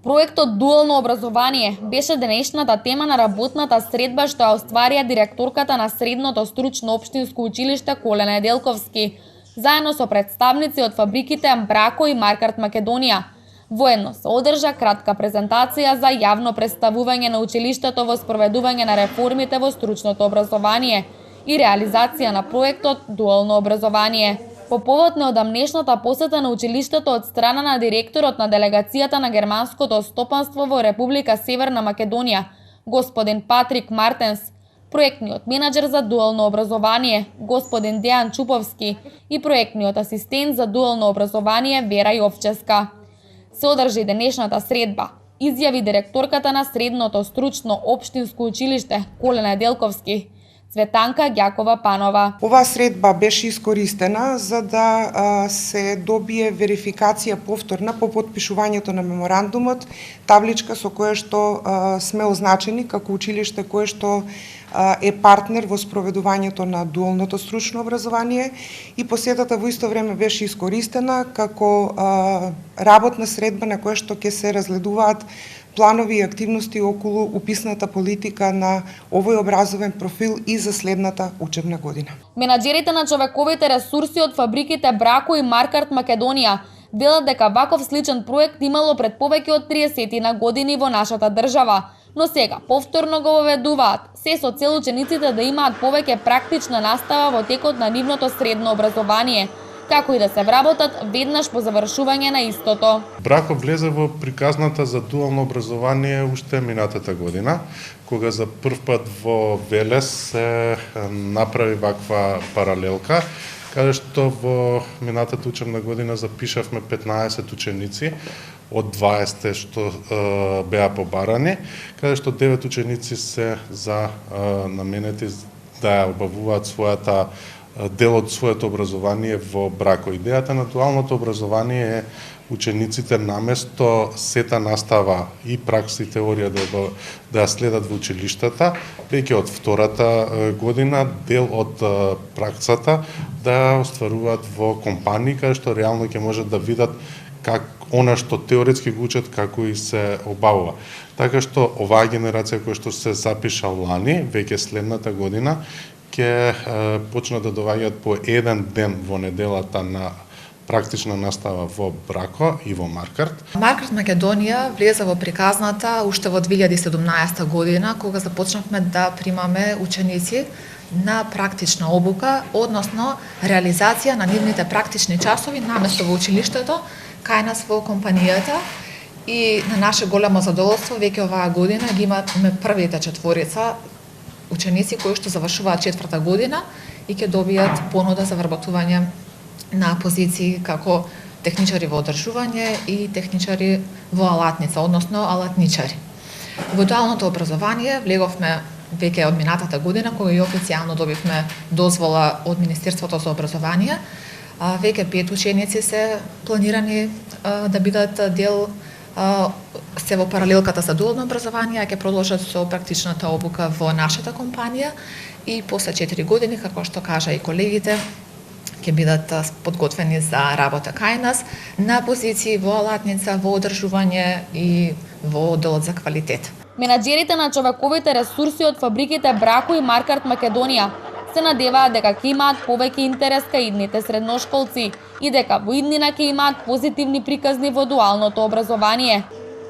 Проектот Дуално образование беше денешната тема на работната средба што ја остварија директорката на Средното стручно општинско училиште Коле Неделковски, заедно со представници од фабриките Амбрако и Маркарт Македонија. Воедно се одржа кратка презентација за јавно представување на училиштето во спроведување на реформите во стручното образование и реализација на проектот Дуално образование. По повод неодамнешната посета на училиштето од страна на директорот на делегацијата на германското стопанство во Република Северна Македонија, господин Патрик Мартенс, проектниот менаџер за дуално образование, господин Дејан Чуповски и проектниот асистент за дуално образование Вера Јовческа. Се одржи денешната средба, изјави директорката на Средното стручно општинско училиште Коле Неделковски, Цветанка Ѓакова Панова. Оваа средба беше искористена за да се добие верификација повторна по потпишувањето на меморандумот, табличка со која што сме означени како училиште кое што е партнер во спроведувањето на дуалното стручно образование и посетата во исто време беше искористена како работна средба на која што ќе се разгледуваат планови и активности околу уписната политика на овој образовен профил и за следната учебна година. Менаџерите на човековите ресурси од фабриките Брако и Маркарт Македонија велат дека ваков сличен проект имало пред повеќе од 30 на години во нашата држава, но сега повторно го воведуваат, се со цел учениците да имаат повеќе практична настава во текот на нивното средно образование, како и да се вработат веднаш по завршување на истото. Брако влезе во приказната за дуално образование уште минатата година, кога за прв пат во Велес се направи ваква паралелка, каде што во минатата учебна година запишавме 15 ученици од 20 што беа побарани, каде што 9 ученици се за наменети да ја обавуваат својата дел од своето образование во Брако. Идејата на дуалното образование е учениците наместо сета настава и пракса и теорија да ја следат во училиштата, веќе од втората година дел од праксата да ја остваруваат во компании каде што реално ќе можат да видат как она што теоретски го учат како и се обавува. Така што оваа генерација која што се запиша лани, веќе следната година ќе почнат да доаѓаат по еден ден во неделата на практична настава во Брако и во Маркарт. Маркарт Македонија влезе во приказната уште во 2017 година, кога започнавме да примаме ученици на практична обука, односно реализација на нивните практични часови наместо во училиштето, кај нас во компанијата. И на наше големо задоволство, веќе оваа година ги имаме првите четворица ученици кои што завршуваат 4-та година и ќе добијат понуда за вработување на позиции како техничари во одржување и техничари во алатница, односно алатничари. Во дуалното образование влеговме веќе од минатата година, кога и официјално добивме дозвола од Министерството за образование. Веќе 5 ученици се планирани да бидат дел се во паралелката за дуално образование, а ќе продолжат со практичната обука во нашата компанија и после 4 години, како што кажа и колегите, ќе бидат подготвени за работа кај нас на позиции во алатница, во одржување и во одделот за квалитет. Менаџерите на човековите ресурси од фабриките Брако и Маркарт Македонија се надеваат дека ќе имаат повеќе интерес кај идните средношколци и дека во иднина ќе имаат позитивни приказни во дуалното образование.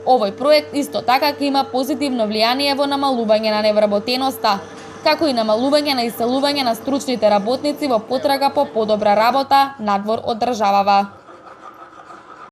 Овој проект исто така ќе има позитивно влијание во намалување на невработеноста, како и намалување на иселување на стручните работници во потрага по подобра работа надвор од државава.